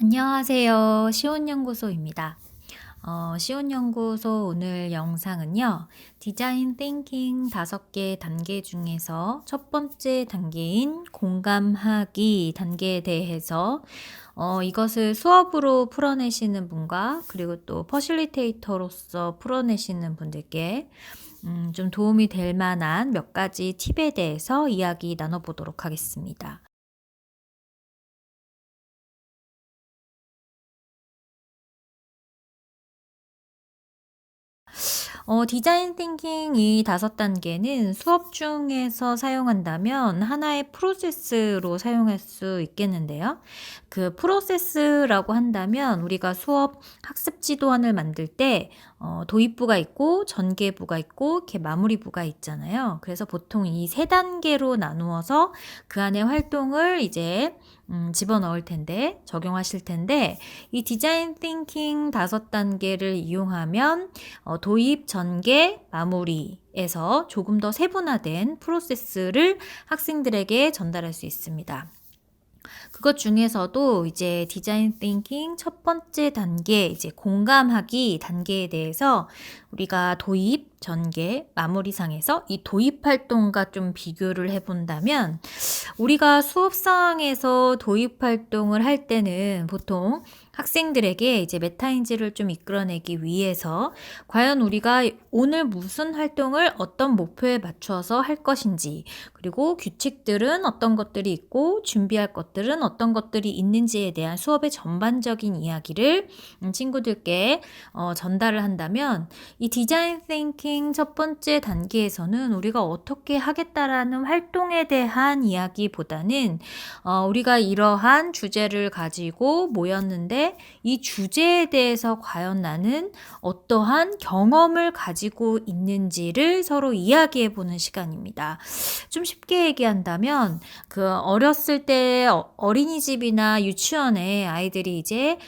안녕하세요. 시온연구소입니다. 시온연구소 오늘 영상은요. 디자인 띵킹 5개 단계 중에서 첫 번째 단계인 공감하기 단계에 대해서 이것을 수업으로 풀어내시는 분과 그리고 또 퍼실리테이터로서 풀어내시는 분들께 좀 도움이 될 만한 몇 가지 팁에 대해서 이야기 나눠보도록 하겠습니다. 디자인 띵킹 이 5단계는 수업 중에서 사용한다면 하나의 프로세스로 사용할 수 있겠는데요. 그 프로세스라고 한다면 우리가 수업 학습 지도안을 만들 때 도입부가 있고 전개부가 있고 이렇게 마무리부가 있잖아요. 그래서 보통 이 3단계로 나누어서 그 안에 활동을 이제 집어넣을 텐데 적용하실 텐데 이 디자인 띵킹 5단계를 이용하면 도입, 전개, 마무리에서 조금 더 세분화된 프로세스를 학생들에게 전달할 수 있습니다. 그것 중에서도 이제 디자인 띵킹 첫 번째 단계, 이제 공감하기 단계에 대해서 우리가 도입, 전개, 마무리상에서 이 도입 활동과 좀 비교를 해본다면 우리가 수업 상황에서 도입 활동을 할 때는 보통 학생들에게 이제 메타인지를 좀 이끌어내기 위해서 과연 우리가 오늘 무슨 활동을 어떤 목표에 맞춰서 할 것인지, 그리고 규칙들은 어떤 것들이 있고 준비할 것들은 어떤 것들이 있는지에 대한 수업의 전반적인 이야기를 친구들께 전달을 한다면 이 디자인 띵킹 첫 번째 단계에서는 우리가 어떻게 하겠다라는 활동에 대한 이야기보다는 우리가 이러한 주제를 가지고 모였는데 이 주제에 대해서 과연 나는 어떠한 경험을 가지고 있는지를 서로 이야기해 보는 시간입니다. 좀 쉽게 얘기한다면 그 어렸을 때 어린이집이나 유치원에 아이들이 이제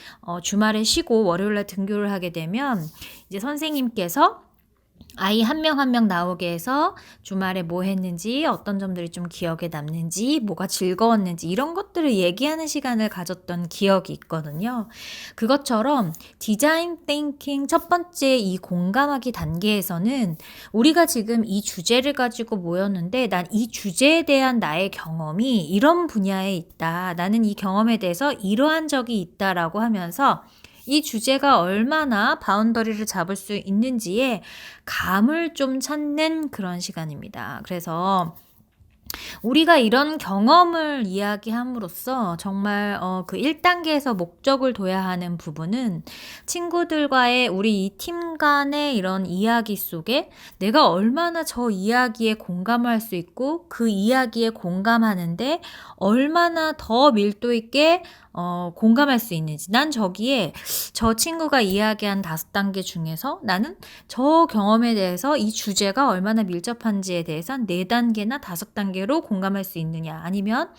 주말에 쉬고 월요일날 등교를 하게 되면 이제 선생님께서 아이 한 명 한 명 나오게 해서 주말에 뭐 했는지, 어떤 점들이 좀 기억에 남는지, 뭐가 즐거웠는지 이런 것들을 얘기하는 시간을 가졌던 기억이 있거든요. 그것처럼 디자인 띵킹 첫 번째 이 공감하기 단계에서는 우리가 지금 이 주제를 가지고 모였는데 난 이 주제에 대한 나의 경험이 이런 분야에 있다. 나는 이 경험에 대해서 이러한 적이 있다라고 하면서 이 주제가 얼마나 바운더리를 잡을 수 있는지에 감을 좀 찾는 그런 시간입니다. 그래서 우리가 이런 경험을 이야기함으로써 정말 그 1단계에서 목적을 둬야 하는 부분은 친구들과의 우리 이 팀 간의 이런 이야기 속에 내가 얼마나 저 이야기에 공감할 수 있고 그 이야기에 공감하는데 얼마나 더 밀도 있게 공감할 수 있는지, 난 저기에 저 친구가 이야기한 5단계 중에서 나는 저 경험에 대해서 이 주제가 얼마나 밀접한지에 대해서 4단계나 5단계로 공감할 수 있느냐, 아니면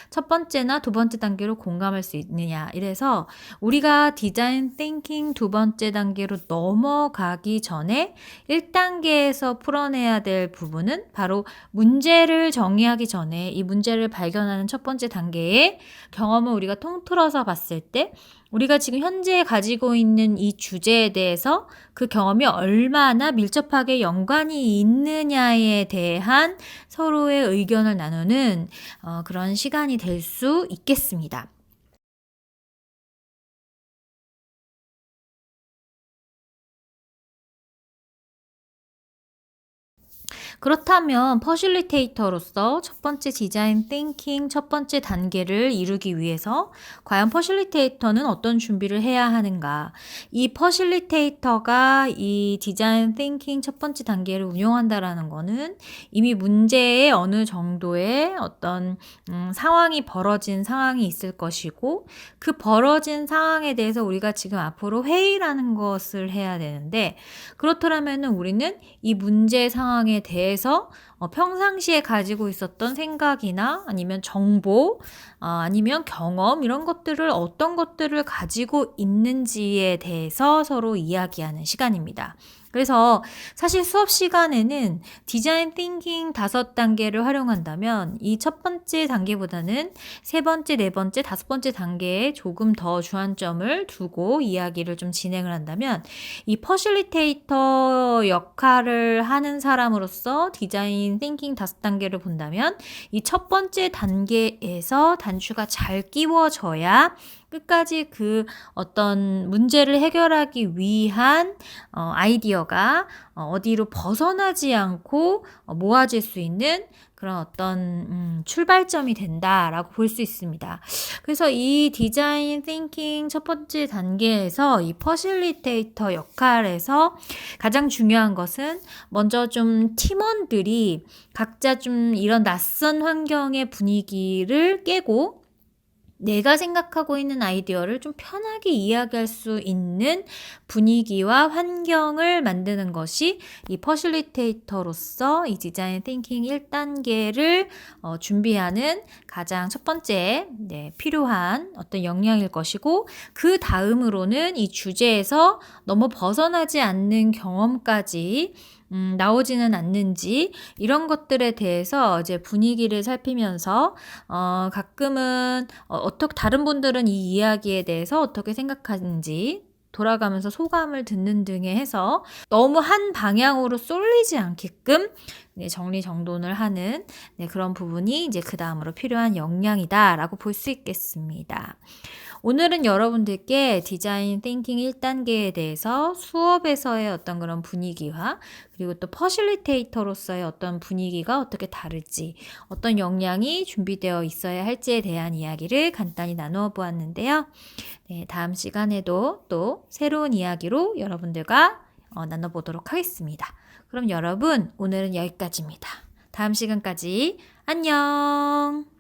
첫 번째나 두 번째 단계로 공감할 수 있느냐. 이래서 우리가 디자인 띵킹 두 번째 단계로 넘어가기 전에 1단계에서 풀어내야 될 부분은 바로 문제를 정의하기 전에 이 문제를 발견하는 첫 번째 단계의 경험을 우리가 통틀어서 봤을 때 우리가 지금 현재 가지고 있는 이 주제에 대해서 그 경험이 얼마나 밀접하게 연관이 있느냐에 대한 서로의 의견을 나누는 그런 시간이 될 수 있겠습니다. 그렇다면 퍼실리테이터로서 첫 번째 디자인 띵킹 첫 번째 단계를 이루기 위해서 과연 퍼실리테이터는 어떤 준비를 해야 하는가? 이 퍼실리테이터가 이 디자인 띵킹 첫 번째 단계를 운영한다라는 거는 이미 문제에 어느 정도의 어떤 상황이 벌어진 상황이 있을 것이고, 그 벌어진 상황에 대해서 우리가 지금 앞으로 회의라는 것을 해야 되는데, 그렇더라면 우리는 이 문제 상황에 대해서 평상시에 가지고 있었던 생각이나 아니면 정보, 아니면 경험 이런 것들을 어떤 것들을 가지고 있는지에 대해서 서로 이야기하는 시간입니다. 그래서 사실 수업 시간에는 디자인 띵킹 5단계를 활용한다면 이 첫 번째 단계보다는 세 번째, 네 번째, 다섯 번째 단계에 조금 더 주안점을 두고 이야기를 좀 진행을 한다면 이 퍼실리테이터 역할을 하는 사람으로서 디자인 띵킹 5단계를 본다면 이 첫 번째 단계에서 단추가 잘 끼워져야 끝까지 그 어떤 문제를 해결하기 위한 아이디어가 어디로 벗어나지 않고 모아질 수 있는 그런 어떤 출발점이 된다라고 볼 수 있습니다. 그래서 이 디자인 띵킹 첫 번째 단계에서 이 퍼실리테이터 역할에서 가장 중요한 것은 먼저 좀 팀원들이 각자 좀 이런 낯선 환경의 분위기를 깨고 내가 생각하고 있는 아이디어를 좀 편하게 이야기할 수 있는 분위기와 환경을 만드는 것이 이 퍼실리테이터로서 이 디자인 띵킹 1단계를 준비하는 가장 첫 번째 필요한 어떤 역량일 것이고, 그 다음으로는 이 주제에서 너무 벗어나지 않는 경험까지 나오지는 않는지 이런 것들에 대해서 이제 분위기를 살피면서 가끔은 어떻게 다른 분들은 이 이야기에 대해서 어떻게 생각하는지 돌아가면서 소감을 듣는 등에 해서 너무 한 방향으로 쏠리지 않게끔 정리정돈을 하는 그런 부분이 이제 그 다음으로 필요한 역량이다라고 볼 수 있겠습니다. 오늘은 여러분들께 디자인 띵킹 1단계에 대해서 수업에서의 어떤 그런 분위기와 그리고 또 퍼실리테이터로서의 어떤 분위기가 어떻게 다를지, 어떤 역량이 준비되어 있어야 할지에 대한 이야기를 간단히 나누어 보았는데요. 다음 시간에도 또 새로운 이야기로 여러분들과 나눠보도록 하겠습니다. 그럼 여러분, 오늘은 여기까지입니다. 다음 시간까지 안녕!